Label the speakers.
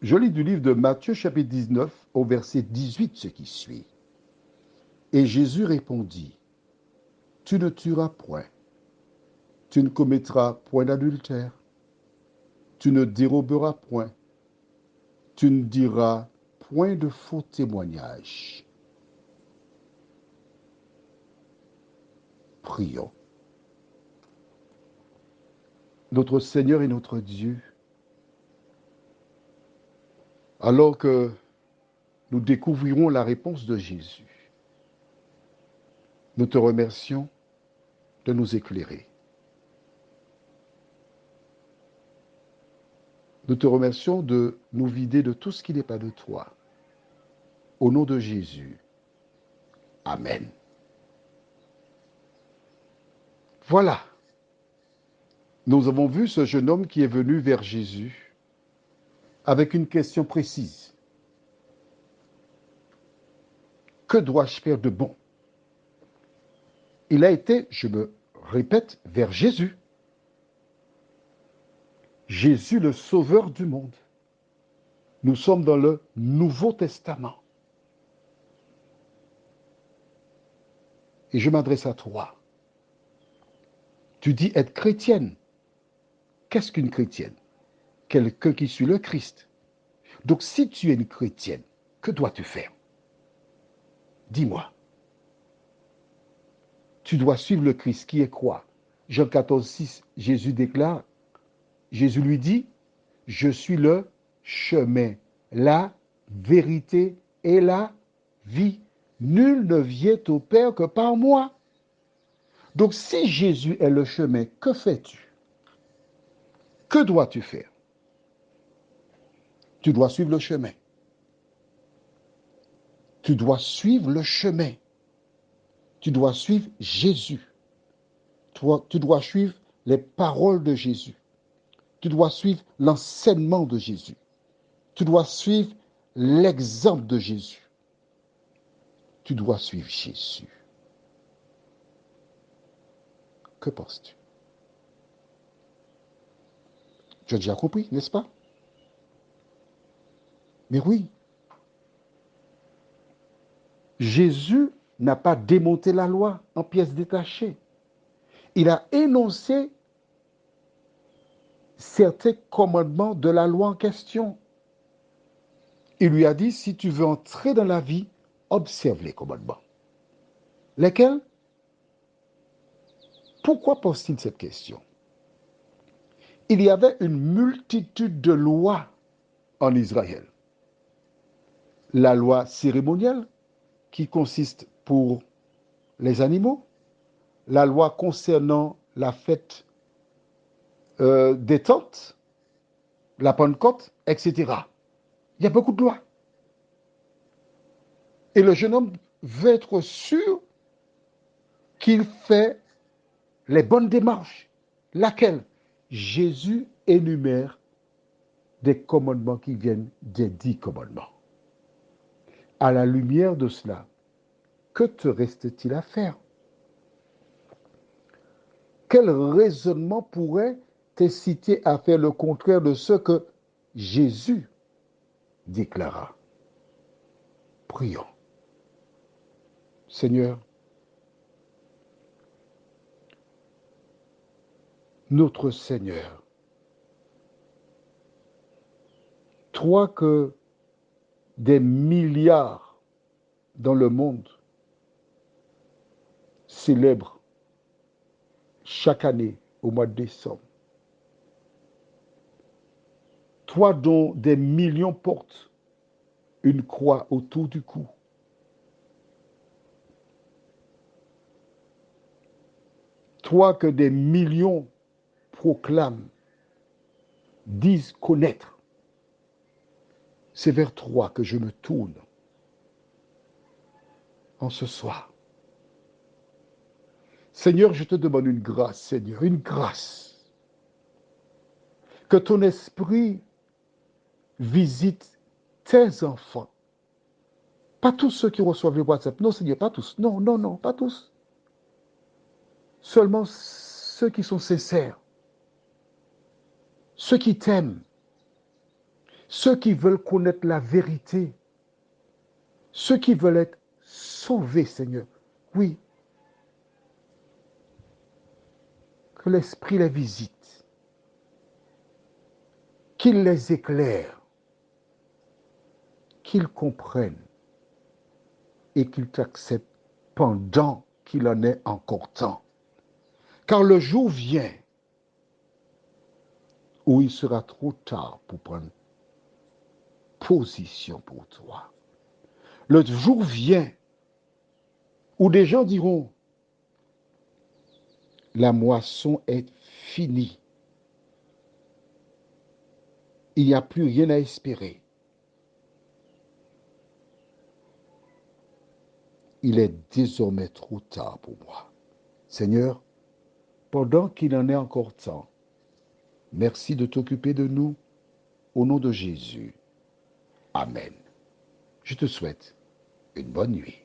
Speaker 1: Je lis du livre de Matthieu chapitre 19 au verset 18 ce qui suit. Et Jésus répondit, tu ne tueras point, tu ne commettras point d'adultère, tu ne déroberas point, tu ne diras point de faux témoignages. Prions. Notre Seigneur et notre Dieu, alors que nous découvrirons la réponse de Jésus, nous te remercions de nous éclairer. Nous te remercions de nous vider de tout ce qui n'est pas de toi. Au nom de Jésus. Amen. Voilà. Nous avons vu ce jeune homme qui est venu vers Jésus avec une question précise. Que dois-je faire de bon? Il a été, je me répète, vers Jésus. Jésus, le sauveur du monde. Nous sommes dans le Nouveau Testament. Et je m'adresse à toi. Tu dis être chrétienne. Qu'est-ce qu'une chrétienne? Quelqu'un qui suit le Christ. Donc si tu es une chrétienne, que dois-tu faire? Dis-moi. Tu dois suivre le Christ qui est quoi? Jean 14, 6, Jésus déclare, Jésus lui dit, je suis le chemin, la vérité et la vie. Nul ne vient au Père que par moi. Donc si Jésus est le chemin, que fais-tu? Que dois-tu faire? Tu dois suivre le chemin. Tu dois suivre le chemin. Tu dois suivre Jésus. Tu dois suivre les paroles de Jésus. Tu dois suivre l'enseignement de Jésus. Tu dois suivre l'exemple de Jésus. Tu dois suivre Jésus. Que penses-tu? Tu as déjà compris, n'est-ce pas? Mais oui, Jésus n'a pas démonté la loi en pièces détachées. Il a énoncé certains commandements de la loi en question. Il lui a dit, si tu veux entrer dans la vie, observe les commandements. Lesquels? Pourquoi pose-t-il cette question? Il y avait une multitude de lois en Israël. La loi cérémonielle, qui consiste pour les animaux, la loi concernant la fête des tentes, la Pentecôte, etc. Il y a beaucoup de lois. Et le jeune homme veut être sûr qu'il fait les bonnes démarches. Laquelle? Jésus énumère des commandements qui viennent des 10 commandements. À la lumière de cela, que te reste-t-il à faire? Quel raisonnement pourrait t'inciter à faire le contraire de ce que Jésus déclara? Prions. Seigneur, notre Seigneur, toi que des milliards dans le monde célèbrent chaque année au mois de décembre, toi dont des millions portent une croix autour du cou, toi que des millions proclament, disent connaître, c'est vers toi que je me tourne en ce soir. Seigneur, je te demande une grâce, Seigneur, une grâce. Que ton esprit visite tes enfants. Pas tous ceux qui reçoivent le WhatsApp. Non, Seigneur, pas tous. Non, non, non, pas tous. Seulement ceux qui sont sincères. Ceux qui t'aiment. ceux qui veulent connaître la vérité, ceux qui veulent être sauvés, Seigneur. Oui, que l'Esprit les visite, qu'il les éclaire, qu'ils comprennent et qu'ils t'acceptent pendant qu'il en est encore temps. Car le jour vient où il sera trop tard pour prendre position pour toi. Le jour vient où des gens diront, la moisson est finie. Il n'y a plus rien à espérer. Il est désormais trop tard pour moi. Seigneur, pendant qu'il en est encore temps, merci de t'occuper de nous. Au nom de Jésus. Amen. Je te souhaite une bonne nuit.